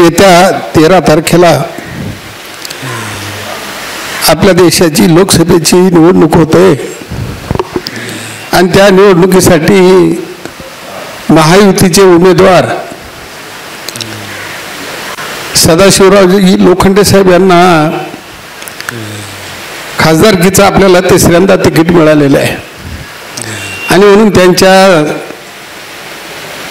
येत्या 13 तारखेला आपल्या देशाची लोकसभेची निवडणूक होते आणि त्या निवडणुकीसाठी महायुतीचे उमेदवार सदाशिवरावजी लोखंडे साहेब यांना खासदारकीचं आपल्याला तिसऱ्यांदा तिकीट मिळालेलं आहे आणि म्हणून त्यांच्या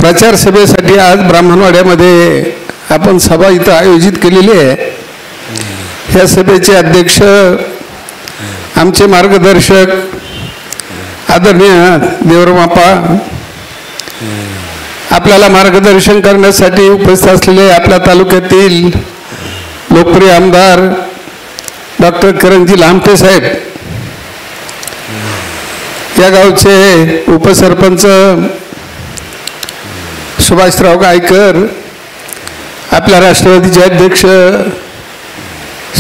प्रचार सभेसाठी आज ब्राह्मणवाड्यामध्ये आपण सभा इथं आयोजित केलेली आहे। ह्या सभेचे अध्यक्ष आमचे मार्गदर्शक आदरणीय देवरामाप्पा, आपल्याला मार्गदर्शन करण्यासाठी उपस्थित असलेले आपल्या तालुक्यातील लोकप्रिय आमदार डॉक्टर करंजी लामटे साहेब, या गावचे उपसरपंच सुभाषराव गायकर, आपल्या राष्ट्रवादीचे अध्यक्ष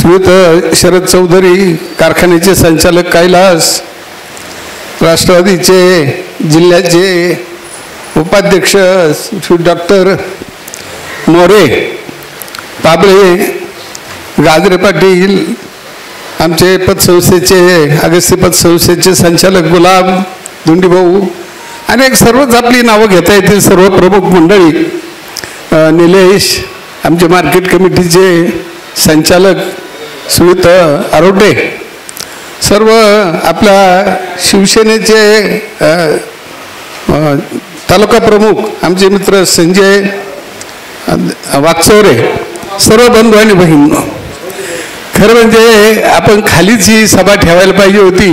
श्रीयुत शरद चौधरी, कारखान्याचे संचालक कैलास, राष्ट्रवादीचे जिल्ह्याचे उपाध्यक्ष श्री डॉक्टर मोरे, पाबळे, गाजरे पाटील, आमचे पतसंस्थेचे अगस्ती पतसंस्थेचे संचालक गुलाब धुंडीभाऊ, अनेक सर्वच आपली नावं घेता येतील, सर्व प्रमुख मंडळी, निलेश, आमचे मार्केट कमिटीचे संचालक सुमित आरोटे, सर्व आपल्या शिवसेनेचे तालुका प्रमुख आमचे मित्र संजय वागचौरे, सर्व बंधू आणि बहीण, खरं म्हणजे आपण खालीच ही सभा ठेवायला पाहिजे होती।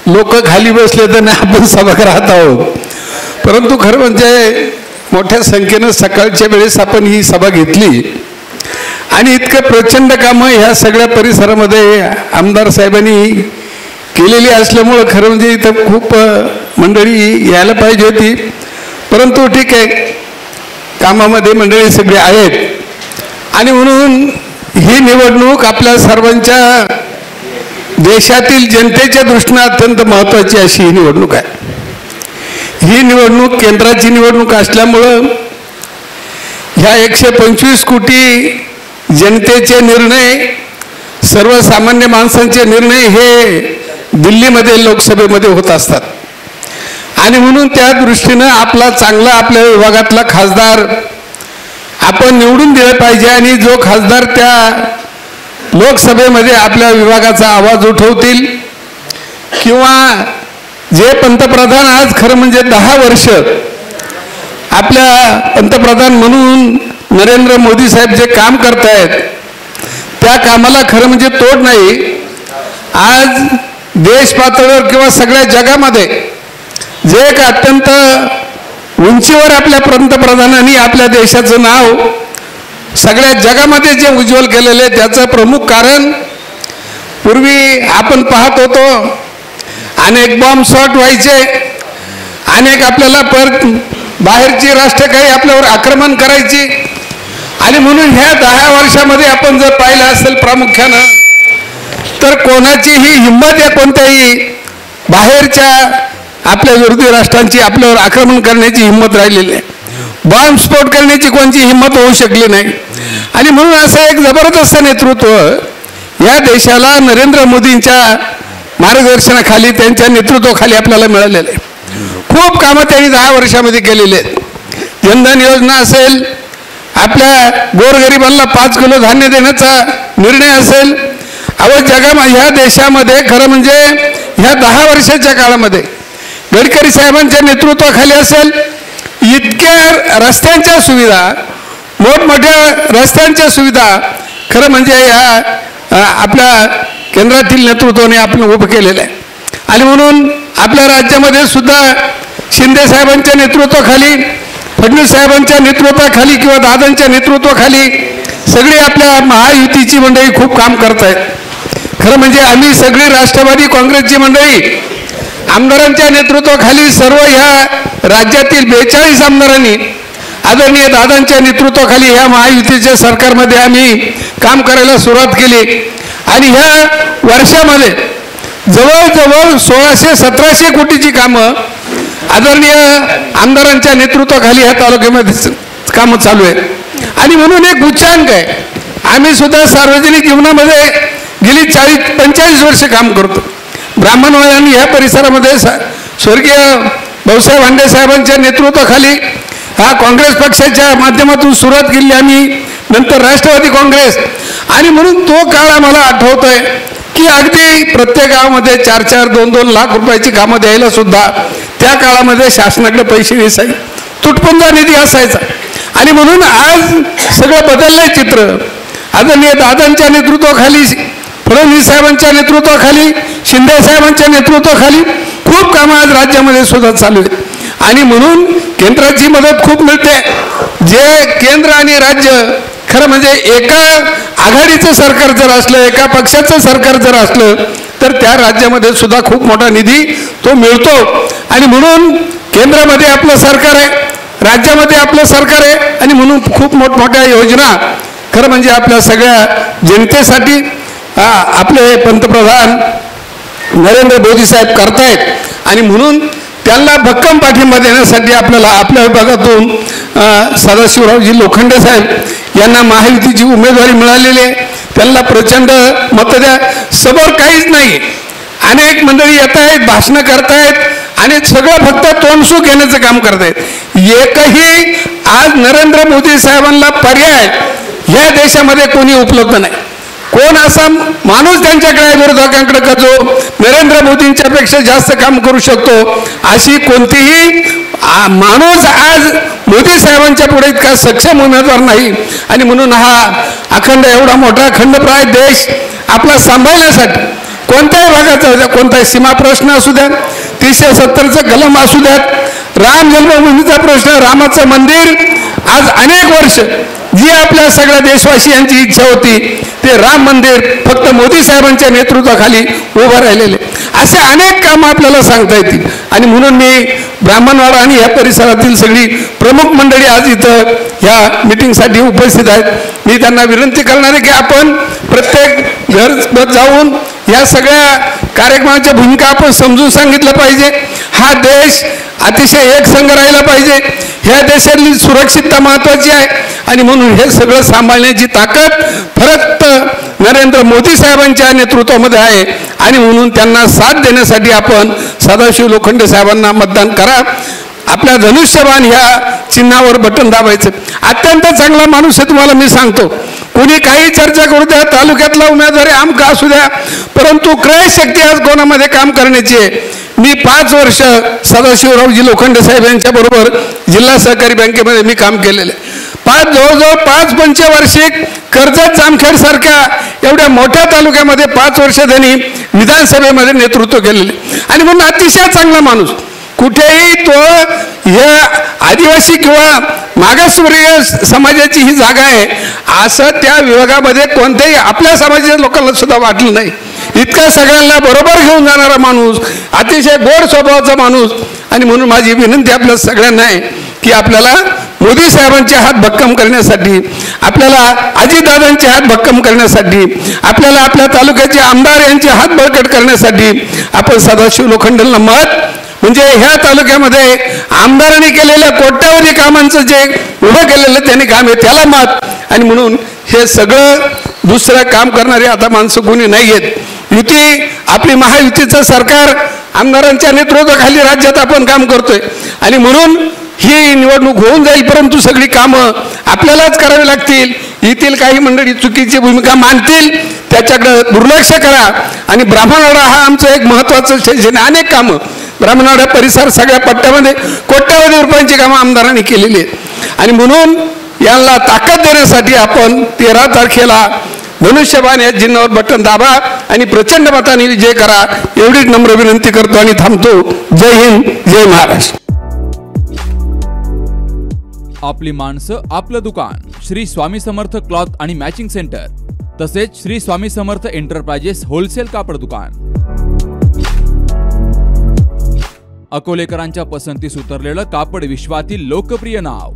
लोक खाली बसले तर नाही, आपण सभा राहत आहोत, परंतु खरं म्हणजे मोठ्या संख्येनं सकाळच्या वेळेस आपण ही सभा घेतली आणि इतकं प्रचंड कामं ह्या सगळ्या परिसरामध्ये आमदार साहेबांनी केलेली असल्यामुळं खरं म्हणजे इथं खूप मंडळी यायला पाहिजे होती, परंतु ठीक आहे, कामामध्ये मंडळी सगळे आहेत आणि म्हणून ही निवडणूक आपल्या सर्वांच्या देशातील जनतेच्या दृष्टीने अत्यंत महत्त्वाची अशी ही निवडणूक आहे। ही निवडणूक केंद्राची निवडणूक असल्यामुळं ह्या 125 कोटी जनतेचे निर्णय, सर्वसामान्य माणसांचे निर्णय हे दिल्लीमध्ये लोकसभेमध्ये होत असतात आणि म्हणून त्या दृष्टीनं आपला चांगला आपल्या विभागातला खासदार आपण निवडून दिला पाहिजे आणि जो खासदार त्या लोकसभेमध्ये आपल्या विभागाचा आवाज उठवतील किंवा जे पंतप्रधान आज खरं म्हणजे 10 वर्ष आपल्या पंतप्रधान म्हणून नरेंद्र मोदी साहेब जे काम करतायत त्या कामाला खरं म्हणजे तोड नाही। आज देश पातळीवर किंवा सगळ्या जगामध्ये जे एक अत्यंत उंचीवर आपल्या पंतप्रधानांनी आपल्या देशाचं नाव सगळ्या जगामध्ये जे उज्ज्वल केलेले त्याचं प्रमुख कारण, पूर्वी आपण पाहत होतो अनेक बॉम्ब शॉट व्हायचे, अनेक आपल्याला बाहेरची राष्ट्र काही आपल्यावर आक्रमण करायची आणि म्हणून ह्या 10 वर्षामध्ये आपण जर पाहिलं असेल प्रामुख्यानं तर कोणाचीही हिंमत या कोणत्याही बाहेरच्या आपल्या विरोधी राष्ट्रांची आपल्यावर आक्रमण करण्याची हिंमत राहिलेली आहे, बॉम्बस्फोट करण्याची कोणती हिंमत होऊ शकली नाही आणि म्हणून असं एक जबरदस्त नेतृत्व या देशाला नरेंद्र मोदींच्या मार्गदर्शनाखाली, त्यांच्या नेतृत्वाखाली आपल्याला मिळालेलं आहे। खूप कामं त्यांनी 10 वर्षामध्ये केलेले आहेत। जनधन योजना असेल, आपल्या गोरगरिबांना 5 किलो धान्य देण्याचा निर्णय असेल, ह्या देशामध्ये खरं म्हणजे ह्या 10 वर्षाच्या काळामध्ये गडकरी साहेबांच्या नेतृत्वाखाली असेल, इतक्या रस्त्यांच्या सुविधा, मोठमोठ्या रस्त्यांच्या सुविधा खरं म्हणजे ह्या आपल्या केंद्रातील नेतृत्वाने आपण उभं केलेलं आहे आणि म्हणून आपल्या राज्यामध्ये सुद्धा शिंदे साहेबांच्या नेतृत्वाखाली, फडणवीस साहेबांच्या नेतृत्वाखाली किंवा दादांच्या नेतृत्वाखाली सगळी आपल्या महायुतीची मंडळी खूप काम करत आहेत। खरं म्हणजे आम्ही सगळी राष्ट्रवादी काँग्रेसची मंडळी आमदारांच्या नेतृत्वाखाली सर्व ह्या राज्यातील 42 आमदारांनी आदरणीय दादांच्या नेतृत्वाखाली ह्या महायुतीच्या सरकारमध्ये आम्ही काम करायला सुरुवात केली आणि ह्या वर्षामध्ये जवळजवळ 1600-1700 कोटीची कामं आदरणीय आमदारांच्या नेतृत्वाखाली ह्या तालुक्यामध्ये कामं चालू आहेत। आणि म्हणून एक उच्चांक आहे. आम्ही सुद्धा सार्वजनिक जीवनामध्ये गेली 45 वर्ष काम करतो. ब्राह्मणवाड्यांनी ह्या परिसरामध्ये स्वर्गीय भाऊसाहेब हांडे साहेबांच्या नेतृत्वाखाली हा काँग्रेस पक्षाच्या माध्यमातून सुरुवात केली आम्ही, नंतर राष्ट्रवादी काँग्रेस, आणि म्हणून तो काळ आम्हाला आठवतोय की अगदी प्रत्येक गावामध्ये 4-4, 2-2 लाख रुपयाची कामं द्यायला सुद्धा त्या काळामध्ये शासनाकडे पैसे नसायचे, तुटपुंजा निधी असायचा. आणि म्हणून आज सगळं बदललंय चित्र. आदरणीय दादांच्या नेतृत्वाखाली, फडणवीस साहेबांच्या नेतृत्वाखाली, शिंदे साहेबांच्या नेतृत्वाखाली खूप कामं आज राज्यामध्ये सुद्धा चालू आहेत. आणि म्हणून केंद्राची मदत खूप मिळते. जे केंद्र आणि राज्य खरं म्हणजे एका आघाडीचं सरकार जर असलं, एका पक्षाचं सरकार जर असलं तर त्या राज्यामध्ये सुद्धा खूप मोठा निधी तो मिळतो. आणि म्हणून केंद्रामध्ये आपलं सरकार आहे, राज्यामध्ये आपलं सरकार आहे, आणि म्हणून खूप मोठमोठ्या योजना खरं म्हणजे आपल्या सगळ्या जनतेसाठी आपले पंतप्रधान नरेंद्र मोदी साहेब करतायत. आणि म्हणून त्यांना भक्कम पाठिंबा देण्यासाठी आपल्याला आपल्या विभागातून सदाशिवरावजी लोखंडे साहेब यांना महायुतीची उमेदवारी मिळालेली आहे. त्यांना प्रचंड मतं द्या. समोर काहीच नाही, अनेक मंडळी येत आहेत, भाषणं करतायत आणि सगळं फक्त तोंडसुख घेण्याचं काम करतायत. एकही आज नरेंद्र मोदी साहेबांना पर्याय ह्या देशामध्ये कोणी उपलब्ध नाही. कोण असा माणूस त्यांच्याकडे विरोधकांकडे का जो नरेंद्र मोदींच्या पेक्षा जास्त काम करू शकतो, अशी कोणतीही माणूस आज मोदी साहेबांच्या पुढे इतका सक्षम उमेदवार नाही. आणि म्हणून हा अखंड एवढा मोठा खंडप्राय देश आपला सांभाळण्यासाठी कोणत्याही भागाचा, कोणताही सीमा प्रश्न असू द्या, 370चं कलम असू द्यात, राम जन्मभूमीचा प्रश्न, रामाचं मंदिर, आज अनेक वर्ष जी आपल्या सगळ्या देशवासियांची इच्छा होती ते राम मंदिर फक्त मोदी साहेबांच्या नेतृत्वाखाली उभं राहिलेले, असे अनेक कामं आपल्याला सांगता येतील. आणि म्हणून मी ब्राह्मणवाडा आणि या परिसरातील सगळी प्रमुख मंडळी आज इथं ह्या मीटिंगसाठी उपस्थित आहेत. मी त्यांना विनंती करणार आहे की आपण प्रत्येक घर जाऊन या सगळ्या कार्यक्रमाच्या भूमिका आपण समजून सांगितलं पाहिजे. हा देश अतिशय एकसंघ राहिला पाहिजे. ह्या देशातली सुरक्षितता महत्त्वाची आहे. आणि म्हणून हे सगळं सांभाळण्याची ताकद फक्त नरेंद्र मोदी साहेबांच्या नेतृत्वामध्ये आहे. आणि म्हणून त्यांना साथ देण्यासाठी आपण सदाशिव लोखंडे साहेबांना मतदान करा. आपल्या धनुष्यबाण ह्या चिन्हावर बटन दाबायचं. अत्यंत चांगला माणूस आहे, तुम्हाला मी सांगतो. कोणी काही चर्चा करू द्या, तालुक्यातला उमेदवारी आमका असू द्या, परंतु क्रयशक्ती आज कोणामध्ये काम करण्याची आहे. मी 5 वर्ष सदाशिवरावजी लोखंडे साहेब यांच्याबरोबर जिल्हा सहकारी बँकेमध्ये मी काम केलेलं आहे. जवळजवळ 5 पंचवार्षिक कर्जत जामखेड सारख्या एवढ्या मोठ्या तालुक्यामध्ये 5 वर्ष त्यांनी विधानसभेमध्ये नेतृत्व केलेले. आणि म्हणून अतिशय चांगला माणूस. कुठेही तो या आदिवासी किंवा मागासवर्गीय समाजाची ही जागा आहे असं त्या विभागामध्ये कोणत्याही आपल्या समाजाच्या लोकांना सुद्धा वाटलं नाही. इतका सगळ्यांना बरोबर घेऊन जाणारा माणूस, अतिशय गोड स्वभावाचा माणूस. आणि म्हणून माझी विनंती आपल्या सगळ्यांना आहे की आपल्याला मोदी साहेबांचे हात भक्कम करण्यासाठी, आपल्याला अजितदादांचे हात भक्कम करण्यासाठी, आपल्याला आपल्या तालुक्याचे आमदार यांचे हात बळकट करण्यासाठी आपण सदाशिव लोखंडेंना मत, म्हणजे ह्या तालुक्यामध्ये आमदारांनी केलेल्या कोट्यावधी कामांचं जे उभं केलेलं त्यांनी काम आहे त्याला मत. आणि म्हणून हे सगळं दुसरं काम करणारे आता माणसं कोणी नाही आहेत. युती आपली महायुतीचं सरकार आमदारांच्या नेतृत्वाखाली राज्यात आपण काम करतोय. आणि म्हणून ही निवडणूक होऊन जाईल, परंतु सगळी कामं आपल्यालाच करावी लागतील. येथील काही मंडळी चुकीची भूमिका मांडतील, त्याच्याकडे दुर्लक्ष करा. आणि ब्राह्मणवाडा हा आमचं एक महत्त्वाचं स्टेशन आहे. अनेक कामं ब्राह्मणवाडा परिसर सगळ्या पट्ट्यामध्ये कोट्यावधी रुपयांची कामं आमदारांनी केलेली आहेत. आणि म्हणून यांना ताकद देण्यासाठी आपण 13 तारखेला धनुष्यबाण या चिन्हावर बटन दाबा आणि प्रचंड मताने विजय करा, एवढीच नम्र विनंती करतो आणि थांबतो. जय हिंद, जय महाराष्ट्र. आपली माणसं, आपलं दुकान. श्री स्वामी समर्थ क्लॉथ आणि मॅचिंग सेंटर, तसेच श्री स्वामी समर्थ एंटरप्राइजेस होलसेल कापड दुकान. अकोलेकरांच्या पसंतीस उतरलेलं कापड विश्वातील लोकप्रिय नाव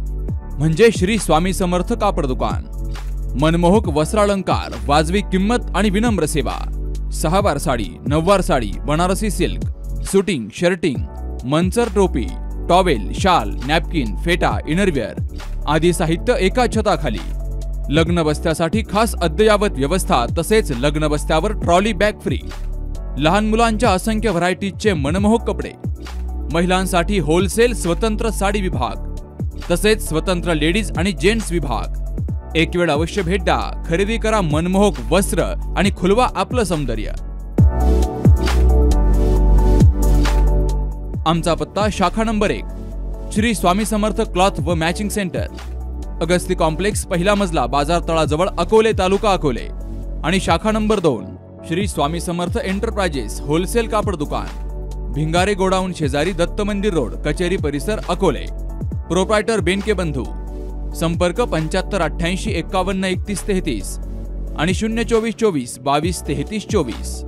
म्हणजे श्री स्वामी समर्थ कापड दुकान. मनमोहक वस्त्रालंकार, वाजवी किंमत आणि विनम्र सेवा. 6 वार साडी, 9 वार sari, Banarasi silk, suiting, shirting, Manchar टोपी, टॉवेल, शाल, नॅपकिन, फेटा, इनरवेअर आदी साहित्य एका छताखाली, लग्न बस्त्यासाठी खास अद्ययावत व्यवस्था, तसेच लग्न बस्त्यावर ट्रॉली बॅग फ्री, लहान मुलांच्या असंख्य व्हरायटीजचे मनमोहक कपडे, महिलांसाठी होलसेल स्वतंत्र साडी विभाग, तसेच स्वतंत्र लेडीज आणि जेंट्स विभाग. एक वेळ अवश्य भेट द्या, खरेदी करा मनमोहक वस्त्र आणि खुलवा आपलं सौंदर्य. आमचा पत्ता शाखा नंबर 1, श्री स्वामी समर्थ क्लॉथ व मॅचिंग सेंटर, अगस्ती कॉम्प्लेक्स, पहिला मजला, बाजार तळाजवळ, अकोले, तालुका अकोले. आणि शाखा number 2, Shri Swami Samarth enterprises wholesale कापड दुकान, भिंगारे गोडाऊन शेजारी, दत्त मंदिर रोड, कचेरी परिसर, अकोले. प्रोप्रायटर बेनके बंधू. संपर्क 75 88 51 31 33 आणि 024 24 22 33 24.